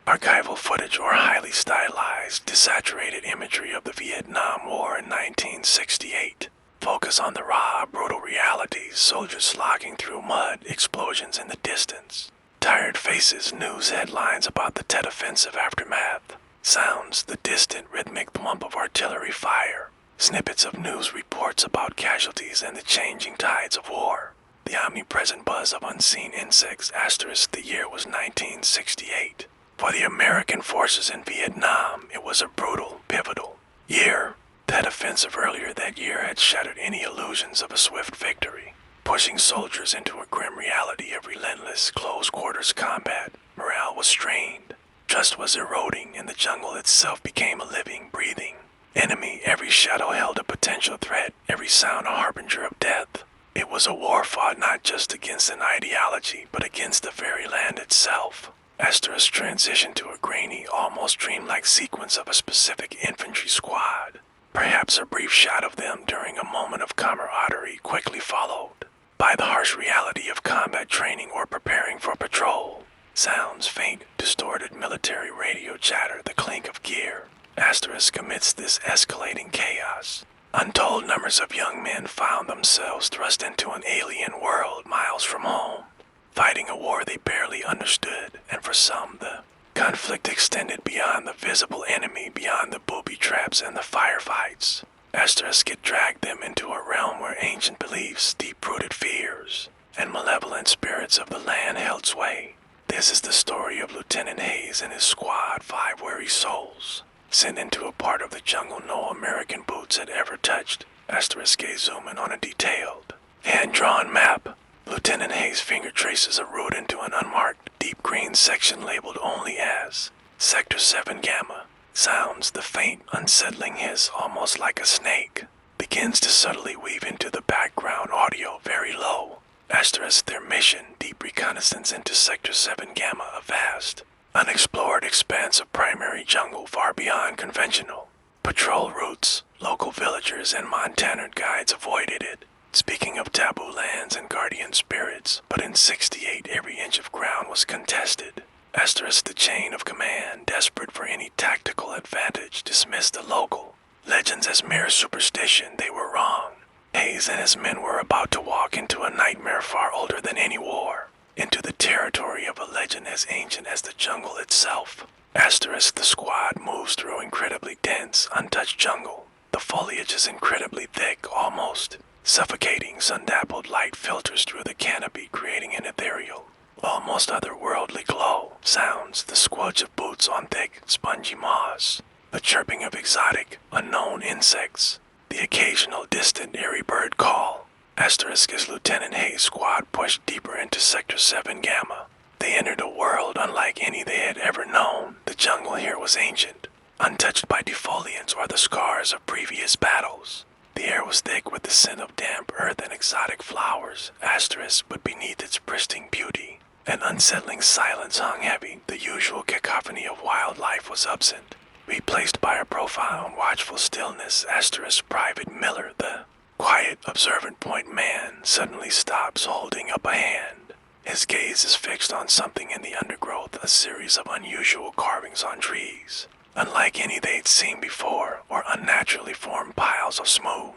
Archival footage or highly stylized, desaturated imagery of the Vietnam War in 1968. Focus on the raw, brutal realities, soldiers slogging through mud, explosions in the distance. Tired faces, news headlines about the Tet Offensive aftermath. Sounds, the distant, rhythmic thwump of artillery fire. Snippets of news reports about casualties and the changing tides of war. The omnipresent buzz of unseen insects, *, the year was 1968. For the American forces in Vietnam, it was a brutal, pivotal year. That offensive earlier that year had shattered any illusions of a swift victory, pushing soldiers into a grim reality of relentless, close-quarters combat. Morale was strained. Trust was eroding, and the jungle itself became a living, breathing enemy. Every shadow held a potential threat, every sound a harbinger of death. It was a war fought not just against an ideology, but against the very land itself. Asterisk transitioned to a grainy, almost dreamlike sequence of a specific infantry squad. Perhaps a brief shot of them during a moment of camaraderie, quickly followed by the harsh reality of combat training or preparing for patrol. Sounds, faint, distorted military radio chatter, the clink of gear. Asterisk amidst this escalating chaos. Untold numbers of young men found themselves thrust into an alien world miles from home, fighting a war they barely understood, and for some the conflict extended beyond the visible enemy, beyond the booby traps and the firefights. Asterisk it dragged them into a realm where ancient beliefs, deep-rooted fears, and malevolent spirits of the land held sway. This is the story of Lieutenant Hayes and his squad, 5 weary souls, sent into a part of the jungle no American boots had ever touched. Asterisk zoom in on a detailed, hand-drawn map. Lieutenant Hayes' finger traces a route into an unmarked, deep green section labeled only as Sector 7 Gamma. Sounds, the faint, unsettling hiss, almost like a snake, begins to subtly weave into the background audio very low. Asterisk their mission, deep reconnaissance into Sector 7 Gamma, a vast, unexplored expanse of primary jungle far beyond conventional patrol routes. Local villagers and Montanan guides avoided it, speaking of taboo lands and guardian spirits, but in 68 every inch of ground was contested. Asterisk the chain of command, desperate for any tactical advantage, dismissed the local legends as mere superstition. They were wrong. Hayes and his men were about to walk into a nightmare far older than any war, into the territory of a legend as ancient as the jungle itself. Asterisk the squad moves through incredibly dense, untouched jungle. The foliage is incredibly thick, almost suffocating. Sun-dappled light filters through the canopy, creating an ethereal, almost otherworldly glow. Sounds, the squelch of boots on thick, spongy moss, the chirping of exotic, unknown insects, the occasional distant, eerie bird call. Asterisk as Lieutenant Hayes' squad pushed deeper into Sector 7 Gamma. They entered a world unlike any they had ever known. The jungle here was ancient, untouched by defoliants or the scars of previous battles. The air was thick with the scent of damp earth and exotic flowers. Asterisk, but beneath its pristine beauty, an unsettling silence hung heavy. The usual cacophony of wildlife was absent, replaced by a profound, watchful stillness. Asterisk Private Miller, the quiet, observant point man, suddenly stops, holding up a hand. His gaze is fixed on something in the undergrowth, a series of unusual carvings on trees, unlike any they'd seen before, or unnaturally formed piles of smooth,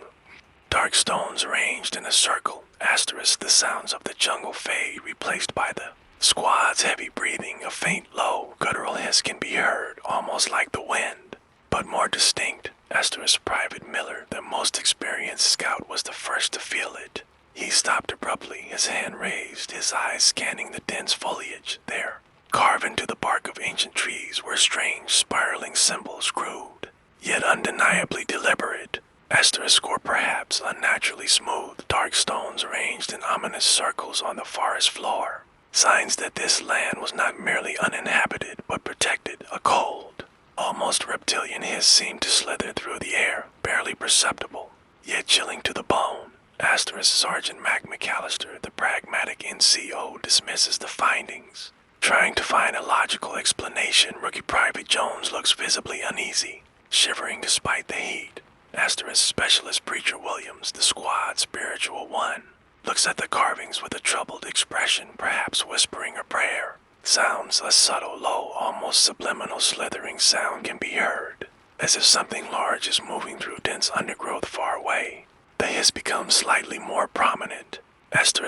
dark stones arranged in a circle. Asterisk the sounds of the jungle fade, replaced by the squad's heavy breathing. A faint, low, guttural hiss can be heard, almost like the wind, but more distinct. Asterisk Private Miller, the most experienced scout, was the first to feel it. He stopped abruptly, his hand raised, his eyes scanning the dense foliage. There, carved into the bark of ancient trees, were strange, spiraling symbols, crude, yet undeniably deliberate. Asterisk, or perhaps unnaturally smooth, dark stones arranged in ominous circles on the forest floor. Signs that this land was not merely uninhabited, but protected. A cold, almost reptilian hiss seemed to slither through the air, barely perceptible, yet chilling to the bone. Asterisk Sergeant Mac McAllister, the pragmatic NCO, dismisses the findings. Trying to find a logical explanation, Rookie Private Jones looks visibly uneasy, shivering despite the heat. Asterisk Specialist Preacher Williams, the squad's spiritual one, looks at the carvings with a troubled expression, perhaps whispering a prayer. Sounds, a subtle, low, almost subliminal slithering sound can be heard, as if something large is moving through dense undergrowth far away. The hiss becomes slightly more prominent.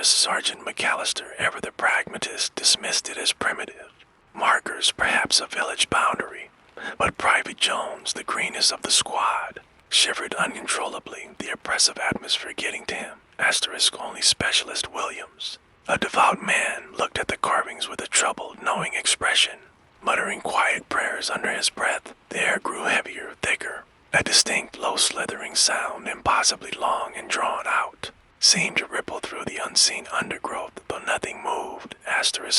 Sergeant McAllister, ever the pragmatist, dismissed it as primitive. Markers, perhaps a village boundary. But Private Jones, the greenest of the squad, shivered uncontrollably, the oppressive atmosphere getting to him. Only Specialist Williams, a devout man, looked at the carvings with a troubled, knowing expression. Muttering quiet prayers under his breath, the air grew heavier, thicker. A distinct, low slithering sound, impossibly long and drawn out, seemed to ripple through the unseen undergrowth, though nothing moved.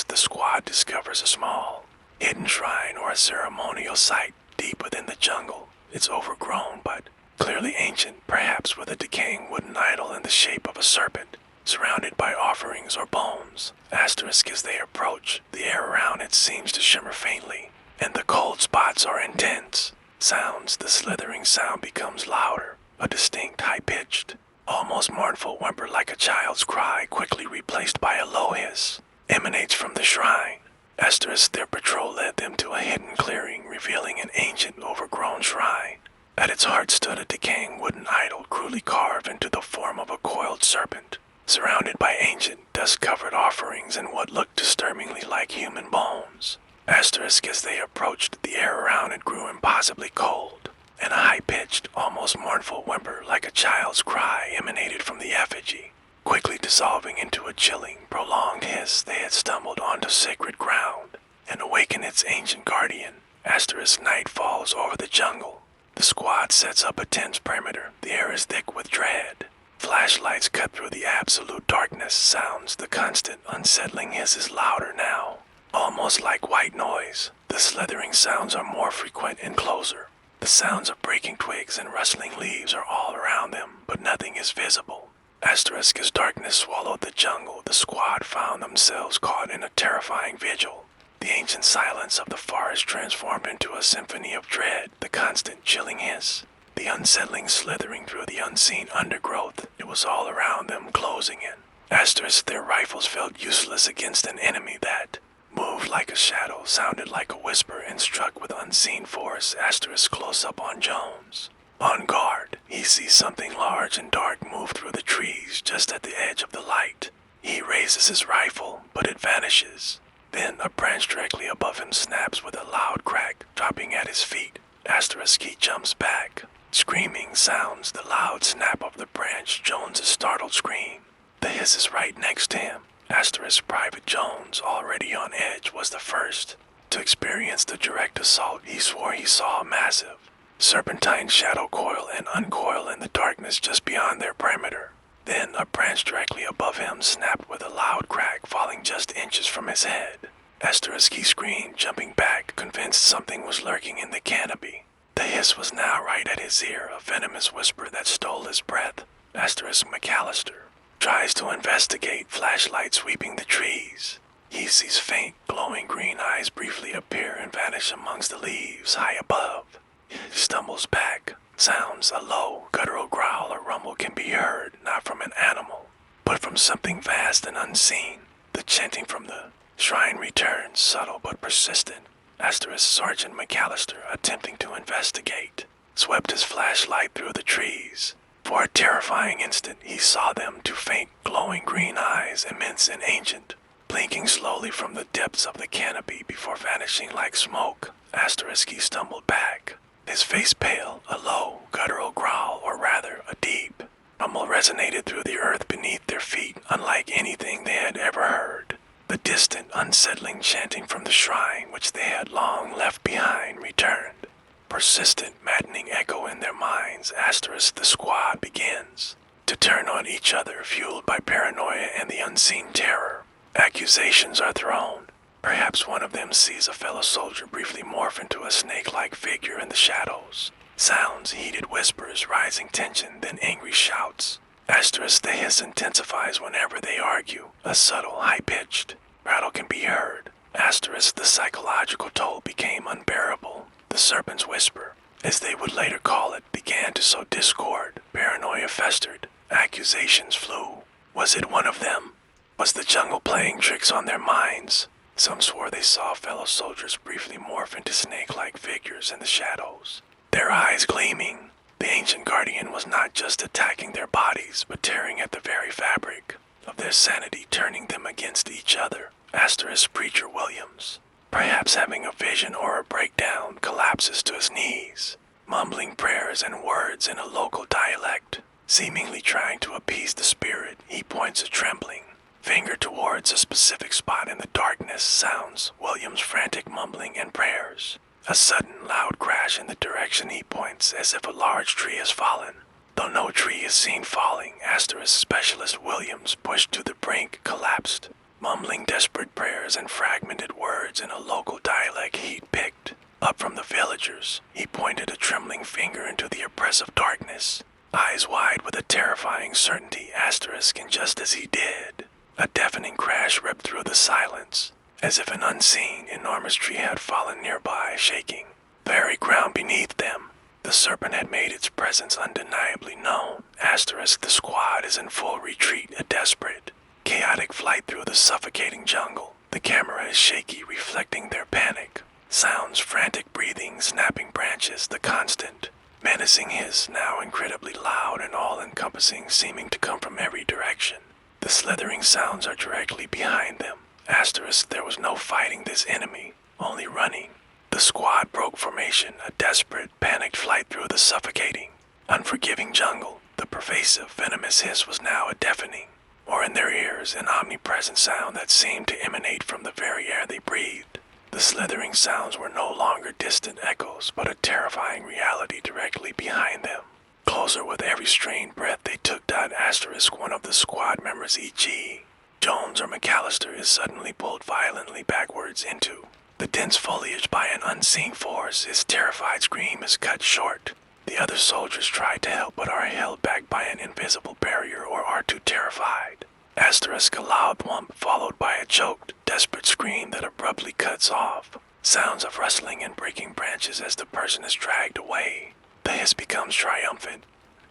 The squad discovers a small, hidden shrine or a ceremonial site deep within the jungle. It's overgrown, but clearly ancient, perhaps with a decaying wooden idol in the shape of a serpent, surrounded by offerings or bones. As they approach, the air around it seems to shimmer faintly, and the cold spots are intense. The slithering sound becomes louder, a distinct, high-pitched, almost mournful whimper like a child's cry, quickly replaced by a low hiss, emanates from the shrine. Their patrol led them to a hidden clearing, revealing an ancient, overgrown shrine. At its heart stood a decaying wooden idol, crudely carved into the form of a coiled serpent, surrounded by ancient, dust-covered offerings and what looked disturbingly like human bones. As they approached, the air around it grew impossibly cold, and a high-pitched, almost mournful whimper like a child's cry emanated from the effigy. Quickly dissolving into a chilling, prolonged hiss, they had stumbled onto sacred ground and awakened its ancient guardian. Night falls over the jungle. The squad sets up a tense perimeter. The air is thick with dread. Flashlights cut through the absolute darkness. Sounds, the constant, unsettling hiss is louder now, almost like white noise. The slithering sounds are more frequent and closer. The sounds of breaking twigs and rustling leaves are all around them, but nothing is visible. As darkness swallowed the jungle, the squad found themselves caught in a terrifying vigil. The ancient silence of the forest transformed into a symphony of dread, the constant chilling hiss, the unsettling slithering through the unseen undergrowth. It was all around them, closing in. Their rifles felt useless against an enemy that moved like a shadow, sounded like a whisper, and struck with unseen force. Close up on Jones. On guard, he sees something large and dark move through the trees just at the edge of the light. He raises his rifle, but it vanishes. Then a branch directly above him snaps with a loud crack, dropping at his feet. He jumps back. Screaming sounds, the loud snap of the branch, Jones's startled scream. The hiss is right next to him. Private Jones, already on edge, was the first to experience the direct assault. He swore he saw a massive, serpentine shadow coil and uncoil in the darkness just beyond their perimeter. Then a branch directly above him snapped with a loud crack, falling just inches from his head. He screamed, jumping back, convinced something was lurking in the canopy. The hiss was now right at his ear, a venomous whisper that stole his breath. McAllister tries to investigate, flashlight sweeping the trees. He sees faint, glowing green eyes briefly appear and vanish amongst the leaves high above. He stumbles back. Sounds, a low, guttural growl or rumble can be heard, not from an animal, but from something vast and unseen. The chanting from the shrine returns, subtle but persistent. Sergeant McAllister, attempting to investigate, swept his flashlight through the trees. For a terrifying instant, he saw them, two faint, glowing green eyes, immense and ancient, blinking slowly from the depths of the canopy before vanishing like smoke. He stumbled back, his face pale. A low, guttural growl, or rather, a deep rumble resonated through the earth beneath their feet, unlike anything they had ever heard. The distant, unsettling chanting from the shrine, which they had long left behind, returned. Persistent, maddening echo in their minds. The squad begins to turn on each other, fueled by paranoia and the unseen terror. Accusations are thrown. Perhaps one of them sees a fellow soldier briefly morph into a snake-like figure in the shadows. Sounds, heated whispers, rising tension, then angry shouts. The hiss intensifies whenever they argue. A subtle, high-pitched rattle can be heard. The psychological toll became unbearable. The serpent's whisper, as they would later call it, began to sow discord. Paranoia festered. Accusations flew. Was it one of them? Was the jungle playing tricks on their minds? Some swore they saw fellow soldiers briefly morph into snake-like figures in the shadows, their eyes gleaming. The ancient guardian was not just attacking their bodies, but tearing at the very fabric of their sanity, turning them against each other. Asterisk Preacher Williams, perhaps having a vision or a breakdown, collapses to his knees, mumbling prayers and words in a local dialect. Seemingly trying to appease the spirit, he points a trembling finger towards a specific spot in the darkness. Sounds Williams' frantic mumbling and prayers. A sudden loud crash in the direction he points, as if a large tree has fallen. Though no tree is seen falling, Asterisk Specialist Williams, pushed to the brink, collapsed, mumbling desperate prayers and fragmented words in a local dialect he'd picked up from the villagers. He pointed a trembling finger into the oppressive darkness, eyes wide with a terrifying certainty. Asterisk, and just as he did, a deafening crash ripped through the silence, as if an unseen, enormous tree had fallen nearby, shaking the very ground beneath them. The serpent had made its presence undeniably known. Asterisk, the squad is in full retreat, a desperate, chaotic flight through the suffocating jungle. The camera is shaky, reflecting their panic. Sounds, frantic breathing, snapping branches, the constant, menacing hiss, now incredibly loud and all-encompassing, seeming to come from every direction. The slithering sounds are directly behind them. Asterisk, there was no fighting this enemy, only running. The squad broke formation, a desperate, panicked flight through the suffocating, unforgiving jungle. The pervasive, venomous hiss was now a deafening, or in their ears, an omnipresent sound that seemed to emanate from the very air they breathed. The slithering sounds were no longer distant echoes, but a terrifying reality directly behind them. Closer with every strained breath they took. Asterisk, one of the squad members, e.g. Jones or McAllister, is suddenly pulled violently backwards into the dense foliage by an unseen force. His terrified scream is cut short. The other soldiers try to help but are held back by an invisible barrier or are too terrified. Asterisk, a loud thump followed by a choked, desperate scream that abruptly cuts off. Sounds of rustling and breaking branches as the person is dragged away. The hiss becomes triumphant.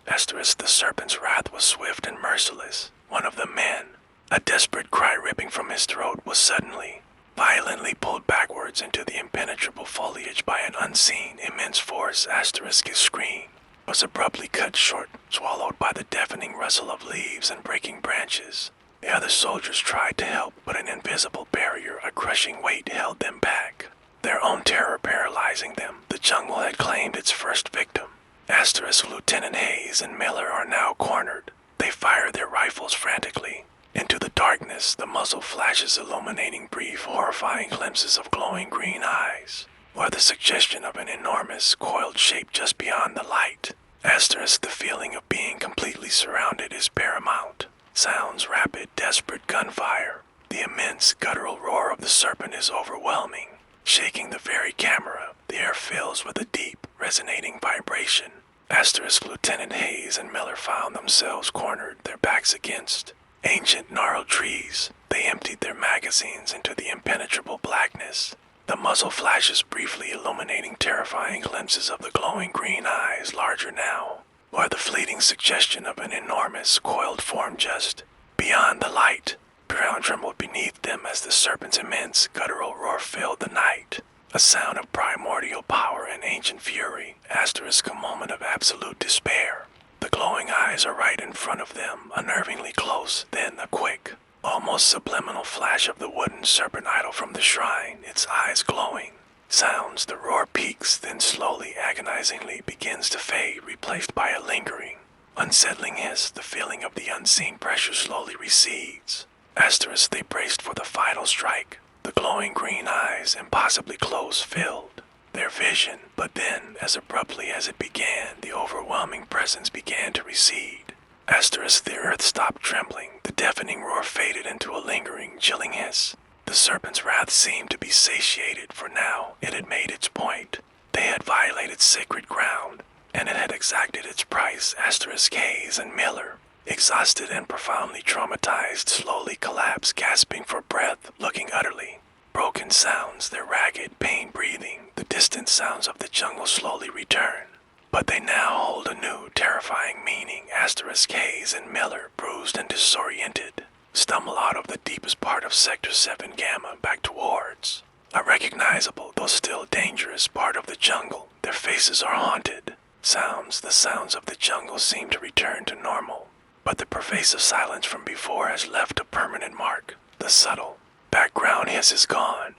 Asterisk, the serpent's wrath was swift and merciless. One of the men, a desperate cry ripping from his throat, was suddenly, violently pulled backwards into the impenetrable foliage by an unseen, immense force. Asterisk, his scream was abruptly cut short, swallowed by the deafening rustle of leaves and breaking branches. The other soldiers tried to help, but an invisible barrier, a crushing weight, held them back, their own terror paralyzing them. The jungle had claimed its first victim. Asterisk, Lieutenant Hayes and Miller are now cornered. They fire their rifles frantically into the darkness, the muzzle flashes illuminating brief, horrifying glimpses of glowing green eyes, or the suggestion of an enormous, coiled shape just beyond the light. Asterisk, the feeling of being completely surrounded is paramount. Sounds, rapid, desperate gunfire. The immense, guttural roar of the serpent is overwhelming, shaking the very camera. The air fills with a deep, resonating vibration. Asterisk, Lieutenant Hayes and Miller found themselves cornered, their backs against ancient gnarled trees. They emptied their magazines into the impenetrable blackness. The muzzle flashes briefly, illuminating terrifying glimpses of the glowing green eyes, larger now, or the fleeting suggestion of an enormous, coiled form just beyond the light. Ground trembled beneath them as the serpent's immense, guttural roar filled the night. A sound of primordial power and ancient fury. Asterisk, a moment of absolute despair. The glowing eyes are right in front of them, unnervingly close. Then a quick, almost subliminal flash of the wooden serpent idol from the shrine, its eyes glowing. Sounds, the roar peaks, then slowly, agonizingly begins to fade, replaced by a lingering, unsettling hiss. The feeling of the unseen pressure slowly recedes. Asterisk, they braced for the final strike. The glowing green eyes, impossibly close, filled their vision, but then, as abruptly as it began, the overwhelming presence began to recede. Asterisk, the earth stopped trembling. The deafening roar faded into a lingering, chilling hiss. The serpent's wrath seemed to be satiated, for now it had made its point. They had violated sacred ground, and it had exacted its price. Asterisk, Hayes and Miller, exhausted and profoundly traumatized, slowly collapsed, gasping for breath, looking utterly broken. Sounds, their ragged, pain breathing, the distant sounds of the jungle slowly return, but they now hold a new, terrifying meaning. Asterisk, Hayes and Miller, bruised and disoriented, stumble out of the deepest part of Sector 7 Gamma back towards a recognizable, though still dangerous, part of the jungle. Their faces are haunted. The sounds of the jungle seem to return to normal, but the pervasive silence from before has left a permanent mark. The subtle background hiss is gone.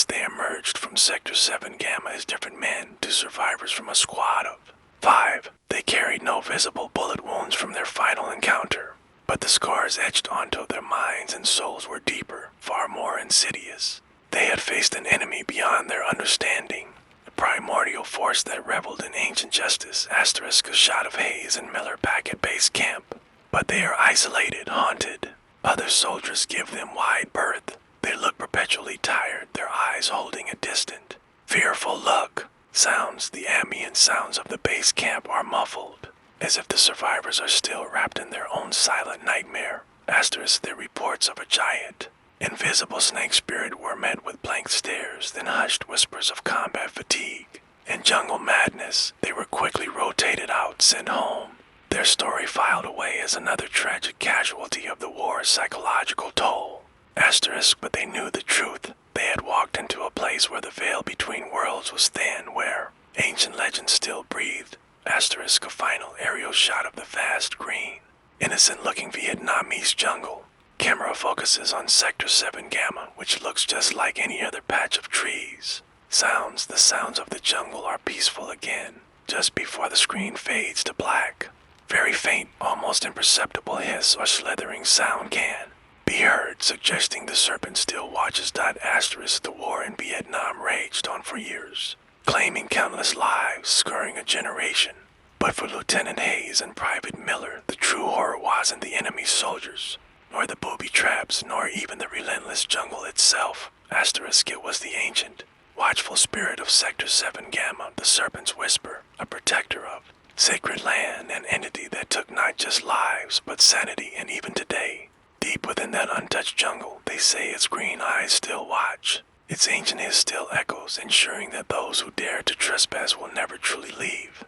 They emerged from Sector 7 Gamma as different men to survivors from a squad of 5. They carried no visible bullet wounds from their final encounter, but the scars etched onto their minds and souls were deeper, far more insidious. They had faced an enemy beyond their understanding, a primordial force that reveled in ancient justice. A shot of Hayes and Miller back at base camp. But they are isolated, haunted. Other soldiers give them wide berth. They look perpetually tired, their eyes holding a distant, fearful look. The ambient sounds of the base camp are muffled, as if the survivors are still wrapped in their own silent nightmare. Their reports of a giant, invisible snake spirit were met with blank stares, then hushed whispers of combat fatigue and jungle madness. They were quickly rotated out, sent home. Their story filed away as another tragic casualty of the war's psychological toll. But they knew the truth. They had walked into a place where the veil between worlds was thin, where ancient legends still breathed. A final aerial shot of the vast green, innocent-looking Vietnamese jungle. Camera focuses on Sector 7 Gamma, which looks just like any other patch of trees. The sounds of the jungle are peaceful again, just before the screen fades to black. Very faint, almost imperceptible hiss or slithering sound can be heard, suggesting the serpent still watches. The war in Vietnam raged on for years, claiming countless lives, scarring a generation. But for Lieutenant Hayes and Private Miller, the true horror wasn't the enemy soldiers, nor the booby traps, nor even the relentless jungle itself. It was the ancient, watchful spirit of Sector 7 Gamma, the serpent's whisper, a protector of sacred land, an entity that took not just lives, but sanity. And even today, deep within that untouched jungle, they say its green eyes still watch. Its ancient hiss still echoes, ensuring that those who dare to trespass will never truly leave.